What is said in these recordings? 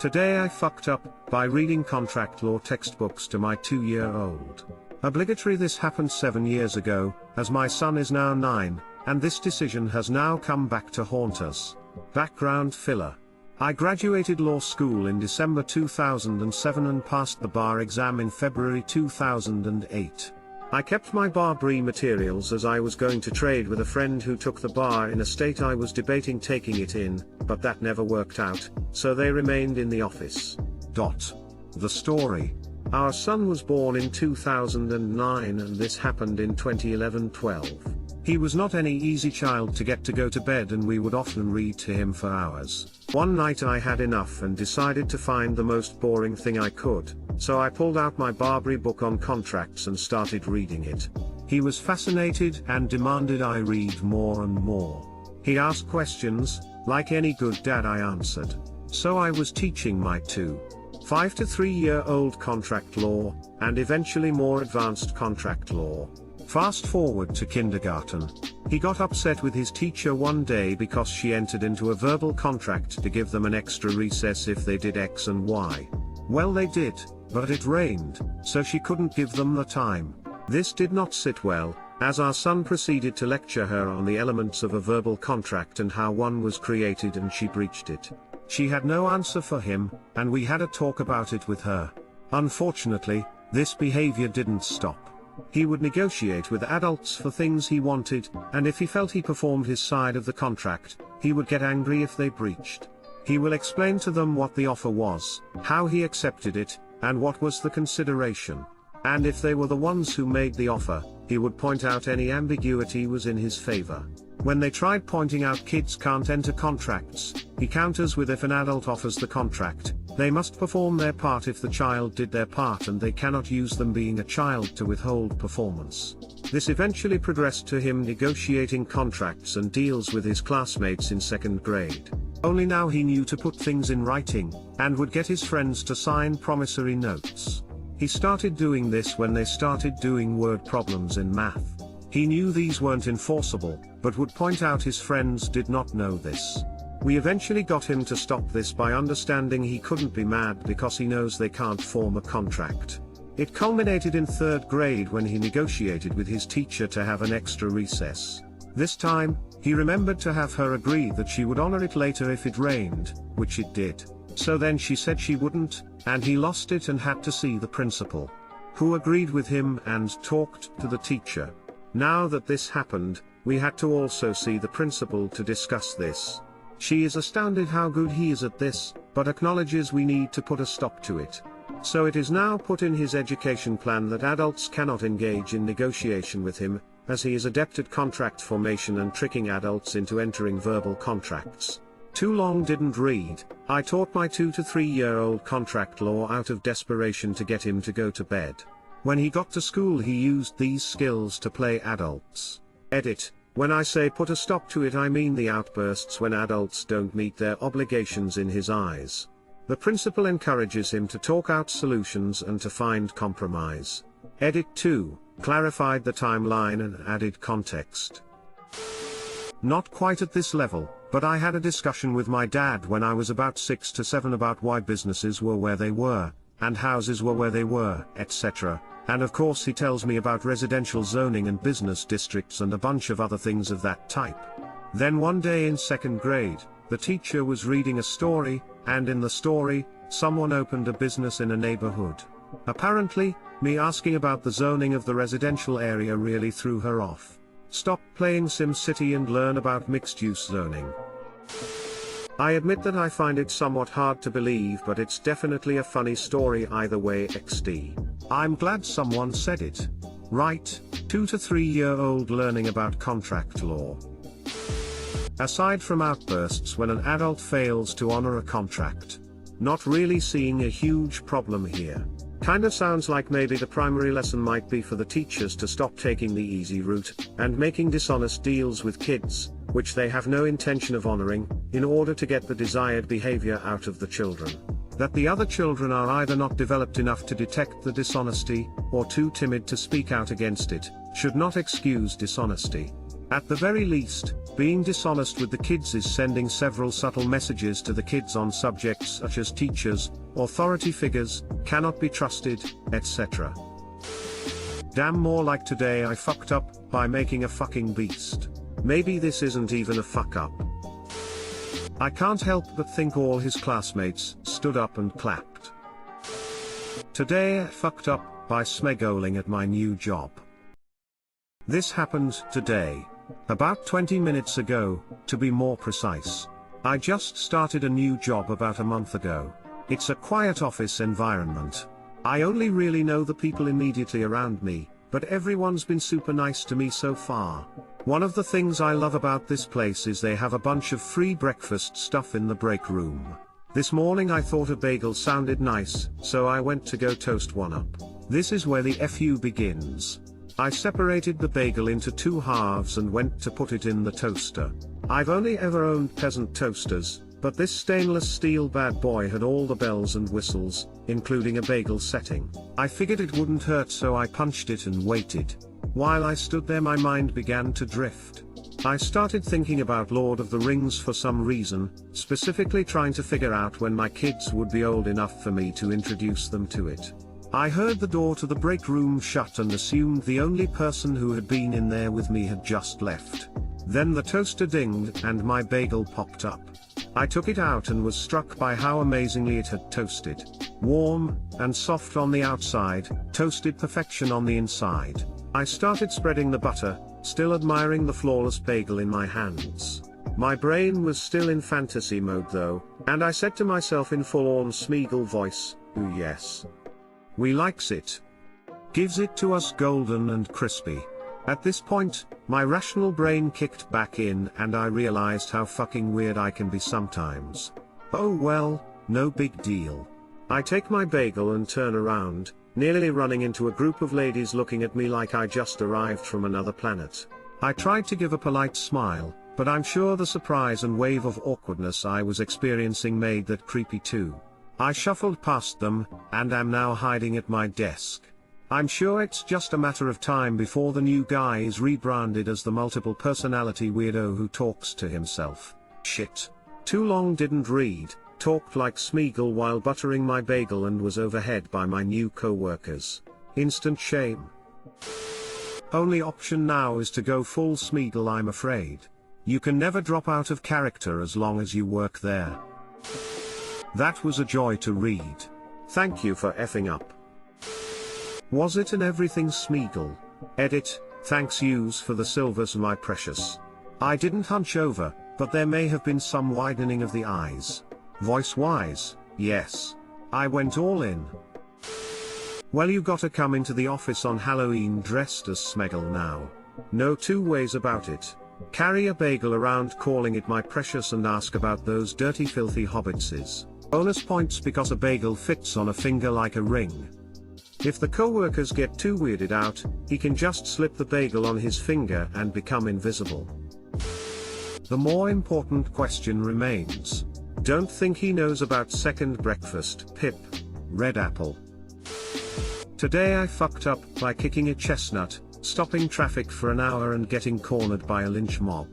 Today I fucked up by reading contract law textbooks to my 2-year-old. Obligatory. This happened 7 years ago, as my son is now 9, and this decision has now come back to haunt us. Background filler. I graduated law school in December 2007 and passed the bar exam in February 2008. I kept my bar-bree materials as I was going to trade with a friend who took the bar in a state I was debating taking it in, but that never worked out, so they remained in the office. The story. Our son was born in 2009 and this happened in 2011-12. He was not any easy child to get to go to bed and we would often read to him for hours. One night I had enough and decided to find the most boring thing I could, so I pulled out my Barbary book on contracts and started reading it. He was fascinated and demanded I read more and more. He asked questions, like any good dad I answered. So I was teaching my 5 to 3-year-old contract law, and eventually more advanced contract law. Fast forward to kindergarten. He got upset with his teacher one day because she entered into a verbal contract to give them an extra recess if they did X and Y. Well, they did, but it rained, so she couldn't give them the time. This did not sit well, as our son proceeded to lecture her on the elements of a verbal contract and how one was created, and she breached it. She had no answer for him, and we had a talk about it with her. Unfortunately, this behavior didn't stop. He would negotiate with adults for things he wanted, and if he felt he performed his side of the contract, he would get angry if they breached. He will explain to them what the offer was, how he accepted it, and what was the consideration. And if they were the ones who made the offer, he would point out any ambiguity was in his favor. When they tried pointing out kids can't enter contracts, he counters with if an adult offers the contract, they must perform their part if the child did their part, and they cannot use them being a child to withhold performance. This eventually progressed to him negotiating contracts and deals with his classmates in 2nd grade. Only now he knew to put things in writing, and would get his friends to sign promissory notes. He started doing this when they started doing word problems in math. He knew these weren't enforceable, but would point out his friends did not know this. We eventually got him to stop this by understanding he couldn't be mad because he knows they can't form a contract. It culminated in 3rd grade when he negotiated with his teacher to have an extra recess. This time, he remembered to have her agree that she would honor it later if it rained, which it did. So then she said she wouldn't, and he lost it and had to see the principal, who agreed with him and talked to the teacher. Now that this happened, we had to also see the principal to discuss this. She is astounded how good he is at this, but acknowledges we need to put a stop to it. So it is now put in his education plan that adults cannot engage in negotiation with him, as he is adept at contract formation and tricking adults into entering verbal contracts. Too long didn't read. I taught my 2 to 3-year-old contract law out of desperation to get him to go to bed. When he got to school he used these skills to play adults. Edit. When I say put a stop to it, I mean the outbursts when adults don't meet their obligations in his eyes. The principal encourages him to talk out solutions and to find compromise. Edit 2, clarified the timeline and added context. Not quite at this level, but I had a discussion with my dad when I was about 6 to 7 about why businesses were where they were, and houses were where they were, etc. And of course he tells me about residential zoning and business districts and a bunch of other things of that type. Then one day in 2nd grade, the teacher was reading a story, and in the story, someone opened a business in a neighborhood. Apparently, me asking about the zoning of the residential area really threw her off. Stop playing SimCity and learn about mixed-use zoning. I admit that I find it somewhat hard to believe, but it's definitely a funny story either way. XD. I'm glad someone said it. Right, 2 to 3-year-old learning about contract law. Aside from outbursts when an adult fails to honor a contract, not really seeing a huge problem here. Kind of sounds like maybe the primary lesson might be for the teachers to stop taking the easy route, and making dishonest deals with kids, which they have no intention of honoring, in order to get the desired behavior out of the children. That the other children are either not developed enough to detect the dishonesty, or too timid to speak out against it, should not excuse dishonesty. At the very least, being dishonest with the kids is sending several subtle messages to the kids on subjects such as teachers, authority figures, cannot be trusted, etc. Damn, more like today I fucked up by making a fucking beast. Maybe this isn't even a fuck up. I can't help but think all his classmates stood up and clapped. Today I fucked up by smegoling at my new job. This happened today. About 20 minutes ago, to be more precise. I just started a new job about a month ago. It's a quiet office environment. I only really know the people immediately around me, but everyone's been super nice to me so far. One of the things I love about this place is they have a bunch of free breakfast stuff in the break room. This morning I thought a bagel sounded nice, so I went to go toast one up. This is where the FU begins. I separated the bagel into two halves and went to put it in the toaster. I've only ever owned peasant toasters, but this stainless steel bad boy had all the bells and whistles, including a bagel setting. I figured it wouldn't hurt, so I punched it and waited. While I stood there, my mind began to drift. I started thinking about Lord of the Rings for some reason, specifically trying to figure out when my kids would be old enough for me to introduce them to it. I heard the door to the break room shut and assumed the only person who had been in there with me had just left. Then the toaster dinged and my bagel popped up. I took it out and was struck by how amazingly it had toasted. Warm and soft on the outside, toasted perfection on the inside. I started spreading the butter, still admiring the flawless bagel in my hands. My brain was still in fantasy mode though, and I said to myself in full-on Smeagol voice, "Ooh yes. We likes it. Gives it to us golden and crispy." At this point, my rational brain kicked back in and I realized how fucking weird I can be sometimes. Oh well, no big deal. I take my bagel and turn around, nearly running into a group of ladies looking at me like I just arrived from another planet. I tried to give a polite smile, but I'm sure the surprise and wave of awkwardness I was experiencing made that creepy too. I shuffled past them, and am now hiding at my desk. I'm sure it's just a matter of time before the new guy is rebranded as the multiple personality weirdo who talks to himself. Shit. Too long didn't read, talked like Smeagol while buttering my bagel and was overheard by my new co-workers. Instant shame. Only option now is to go full Smeagol, I'm afraid. You can never drop out of character as long as you work there. That was a joy to read. Thank you for effing up. Was it an everything Smeagol? Edit, thanks yous for the silvers my precious. I didn't hunch over, but there may have been some widening of the eyes. Voice-wise, yes. I went all in. Well, you gotta come into the office on Halloween dressed as Smeagol now. No two ways about it. Carry a bagel around calling it my precious and ask about those dirty filthy hobbitses. Bonus points because a bagel fits on a finger like a ring. If the co-workers get too weirded out, he can just slip the bagel on his finger and become invisible. The more important question remains. Don't think he knows about second breakfast, Pip. Red apple. Today I fucked up by kicking a chestnut, stopping traffic for an hour and getting cornered by a lynch mob.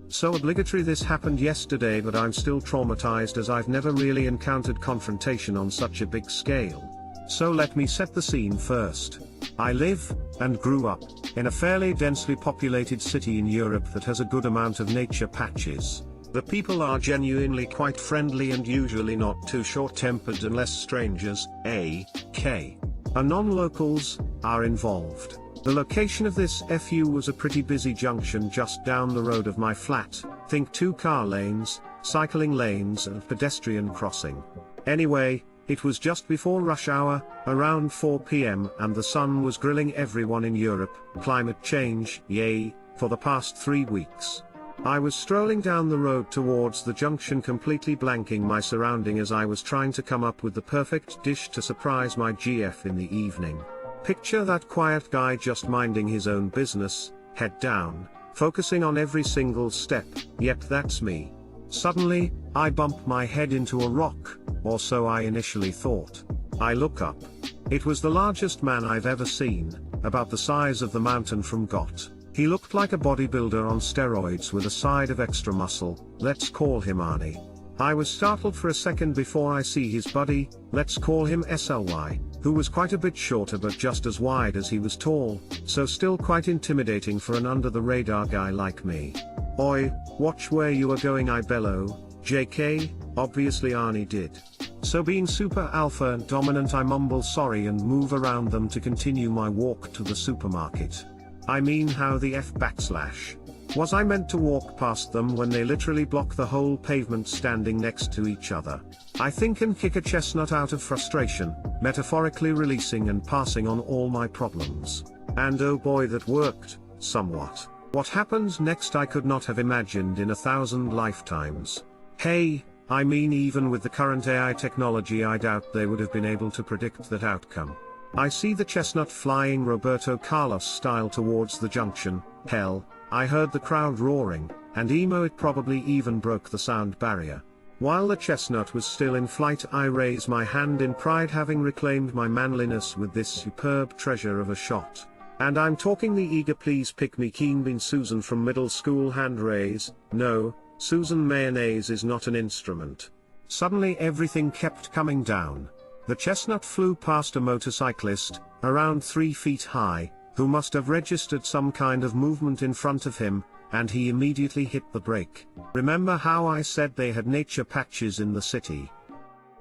So obligatory this happened yesterday, but I'm still traumatized as I've never really encountered confrontation on such a big scale. So let me set the scene first. I live, and grew up, in a fairly densely populated city in Europe that has a good amount of nature patches. The people are genuinely quite friendly and usually not too short-tempered unless strangers, a.k.a. non-locals, are involved. The location of this FU was a pretty busy junction just down the road of my flat, think 2 car lanes, cycling lanes and pedestrian crossing. Anyway, it was just before rush hour, around 4 PM, and the sun was grilling everyone in Europe, climate change, yay, for the past 3 weeks. I was strolling down the road towards the junction, completely blanking my surrounding as I was trying to come up with the perfect dish to surprise my GF in the evening. Picture that quiet guy just minding his own business, head down, focusing on every single step. Yep, that's me. Suddenly, I bump my head into a rock, or so I initially thought. I look up. It was the largest man I've ever seen, about the size of the mountain from Got. He looked like a bodybuilder on steroids with a side of extra muscle. Let's call him Arnie. I was startled for a second before I see his buddy, let's call him SLY, who was quite a bit shorter but just as wide as he was tall, so still quite intimidating for an under-the-radar guy like me. Oi, watch where you are going, I bellow. JK, obviously Arnie did. So being super alpha and dominant, I mumble sorry and move around them to continue my walk to the supermarket. I mean, how the F backslash. Was I meant to walk past them when they literally block the whole pavement standing next to each other? I think and kick a chestnut out of frustration, metaphorically releasing and passing on all my problems. And oh boy, that worked, somewhat. What happens next I could not have imagined in 1,000 lifetimes. Hey, I mean, even with the current AI technology, I doubt they would have been able to predict that outcome. I see the chestnut flying Roberto Carlos style towards the junction. Hell, I heard the crowd roaring, and it probably even broke the sound barrier. While the chestnut was still in flight, I raise my hand in pride, having reclaimed my manliness with this superb treasure of a shot. And I'm talking the eager please pick me Keen Bean Susan from middle school hand raise. No, Susan mayonnaise is not an instrument. Suddenly everything kept coming down. The chestnut flew past a motorcyclist, around 3 feet high, who must have registered some kind of movement in front of him, and he immediately hit the brake. Remember how I said they had nature patches in the city?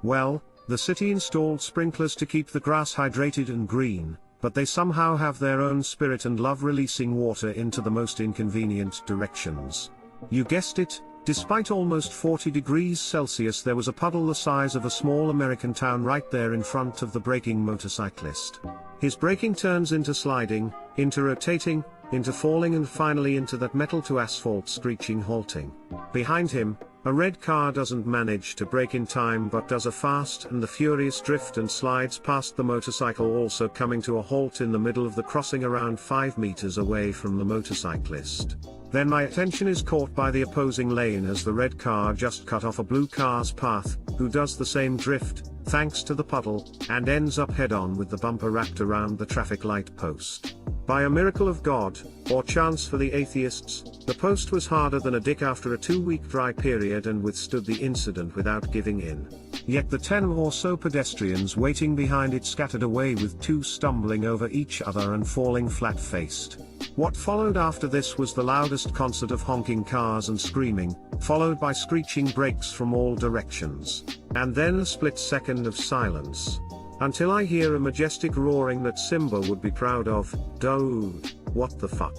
Well, the city installed sprinklers to keep the grass hydrated and green, but they somehow have their own spirit and love releasing water into the most inconvenient directions. You guessed it, despite almost 40 degrees Celsius, there was a puddle the size of a small American town right there in front of the braking motorcyclist. His braking turns into sliding, into rotating, into falling, and finally into that metal to asphalt screeching halting. Behind him, a red car doesn't manage to brake in time but does a fast and the furious drift and slides past the motorcycle, also coming to a halt in the middle of the crossing around 5 meters away from the motorcyclist. Then my attention is caught by the opposing lane as the red car just cut off a blue car's path, who does the same drift, thanks to the puddle, and ends up head-on with the bumper wrapped around the traffic light post. By a miracle of God, or chance for the atheists, the post was harder than a dick after a 2-week dry period and withstood the incident without giving in. Yet the 10 or so pedestrians waiting behind it scattered away, with 2 stumbling over each other and falling flat-faced. What followed after this was the loudest concert of honking cars and screaming, followed by screeching brakes from all directions. And then a split second of silence. Until I hear a majestic roaring that Simba would be proud of. Dude, what the fuck?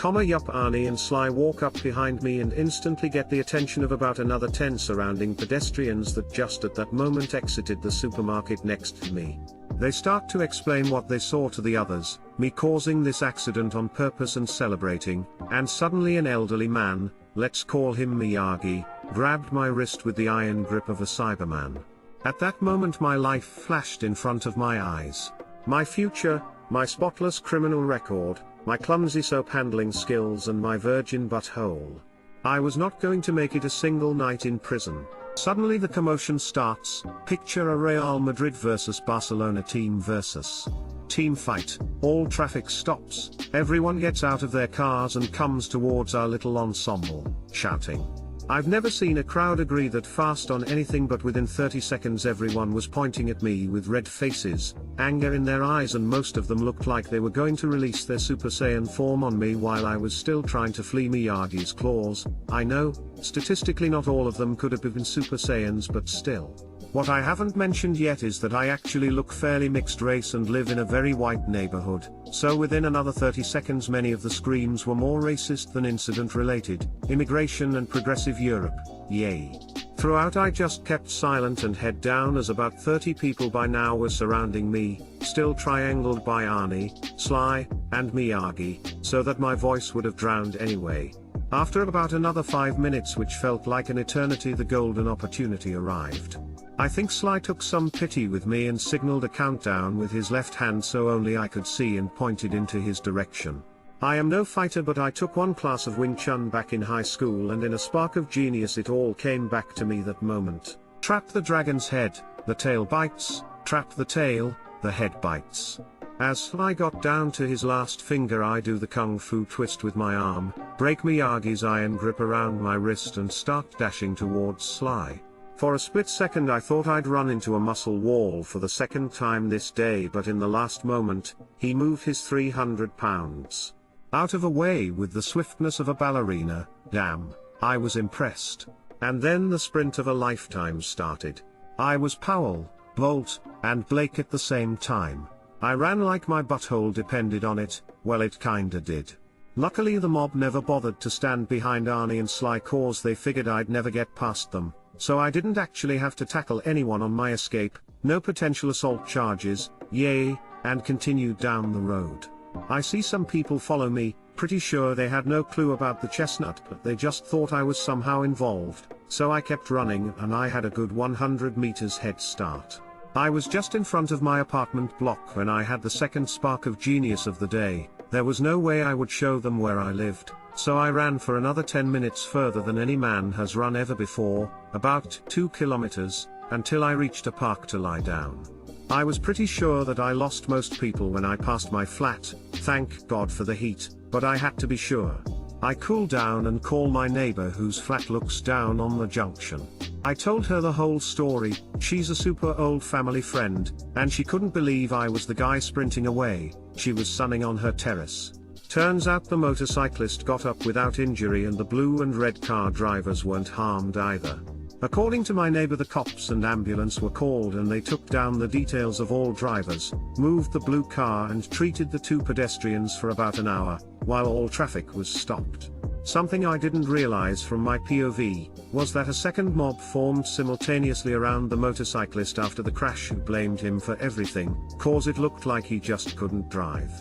Yup, Arnie and Sly walk up behind me and instantly get the attention of about another 10 surrounding pedestrians that just at that moment exited the supermarket next to me. They start to explain what they saw to the others, me causing this accident on purpose and celebrating, and suddenly an elderly man, let's call him Miyagi, grabbed my wrist with the iron grip of a Cyberman. At that moment my life flashed in front of my eyes. My future, my spotless criminal record, my clumsy soap handling skills, and my virgin butthole. I was not going to make it a single night in prison. Suddenly the commotion starts. Picture a Real Madrid versus Barcelona team versus team fight. All traffic stops, everyone gets out of their cars and comes towards our little ensemble, shouting. I've never seen a crowd agree that fast on anything, but within 30 seconds everyone was pointing at me with red faces, anger in their eyes, and most of them looked like they were going to release their Super Saiyan form on me while I was still trying to flee Miyagi's claws. I know, statistically not all of them could have been Super Saiyans, but still. What I haven't mentioned yet is that I actually look fairly mixed race and live in a very white neighborhood, so within another 30 seconds many of the screams were more racist than incident related. Immigration and progressive Europe, yay. Throughout I just kept silent and head down as about 30 people by now were surrounding me, still triangled by Arnie, Sly, and Miyagi, so that my voice would have drowned anyway. After about another 5 minutes, which felt like an eternity, the golden opportunity arrived. I think Sly took some pity with me and signaled a countdown with his left hand so only I could see, and pointed into his direction. I am no fighter, but I took one class of Wing Chun back in high school, and in a spark of genius it all came back to me that moment. Trap the dragon's head, the tail bites, trap the tail, the head bites. As I got down to his last finger, I do the kung fu twist with my arm, break Miyagi's iron grip around my wrist and start dashing towards Sly. For a split second I thought I'd run into a muscle wall for the second time this day, but in the last moment, he moved his 300 pounds out of the way with the swiftness of a ballerina. Damn, I was impressed. And then the sprint of a lifetime started. I was Powell, Bolt, and Blake at the same time. I ran like my butthole depended on it. Well, it kinda did. Luckily the mob never bothered to stand behind Arnie and Sly cause they figured I'd never get past them, so I didn't actually have to tackle anyone on my escape, no potential assault charges, yay, and continued down the road. I see some people follow me, pretty sure they had no clue about the Chestnut, but they just thought I was somehow involved, so I kept running and I had a good 100 meters head start. I was just in front of my apartment block when I had the second spark of genius of the day. There was no way I would show them where I lived, so I ran for another 10 minutes further than any man has run ever before, about 2 kilometers, until I reached a park to lie down. I was pretty sure that I lost most people when I passed my flat, thank God for the heat, but I had to be sure. I cooled down and called my neighbor whose flat looks down on the junction. I told her the whole story. She's a super old family friend, and she couldn't believe I was the guy sprinting away. She was sunning on her terrace. Turns out the motorcyclist got up without injury and the blue and red car drivers weren't harmed either. According to my neighbor, the cops and ambulance were called and they took down the details of all drivers, moved the blue car and treated the 2 pedestrians for about an hour, while all traffic was stopped. Something I didn't realize from my POV, was that a second mob formed simultaneously around the motorcyclist after the crash who blamed him for everything, cause it looked like he just couldn't drive.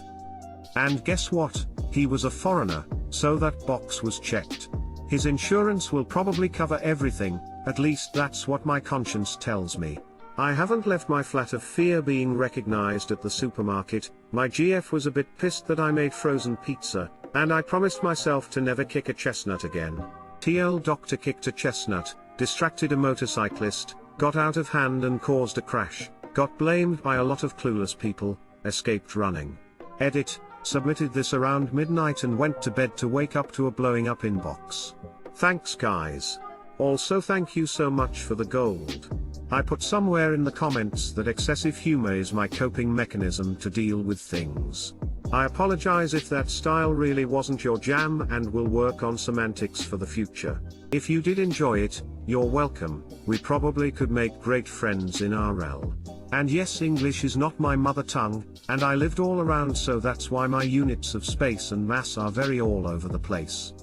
And guess what? He was a foreigner, so that box was checked. His insurance will probably cover everything, at least that's what my conscience tells me. I haven't left my flat of fear being recognized at the supermarket. My GF was a bit pissed that I made frozen pizza, and I promised myself to never kick a Chestnut again. TL Doctor kicked a Chestnut, distracted a motorcyclist, got out of hand and caused a crash, got blamed by a lot of clueless people, escaped running. Edit, submitted this around midnight and went to bed to wake up to a blowing up inbox. Thanks guys. Also thank you so much for the gold. I put somewhere in the comments that excessive humor is my coping mechanism to deal with things. I apologize if that style really wasn't your jam and will work on semantics for the future. If you did enjoy it, you're welcome. We probably could make great friends in RL. And yes, English is not my mother tongue, and I lived all around, so that's why my units of space and mass are very all over the place.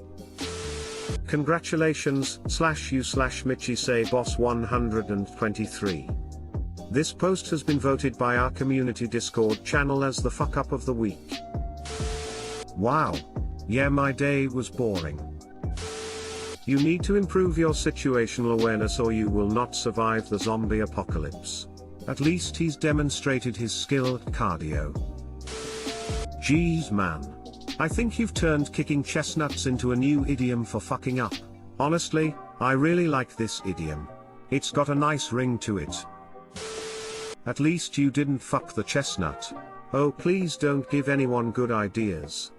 Congratulations, /you/Mitchie say boss 123. This post has been voted by our community Discord channel as the fuck up of the week. Wow. Yeah, my day was boring. You need to improve your situational awareness or you will not survive the zombie apocalypse. At least he's demonstrated his skill at cardio. Jeez man. I think you've turned kicking chestnuts into a new idiom for fucking up. Honestly, I really like this idiom. It's got a nice ring to it. At least you didn't fuck the chestnut. Oh, please don't give anyone good ideas.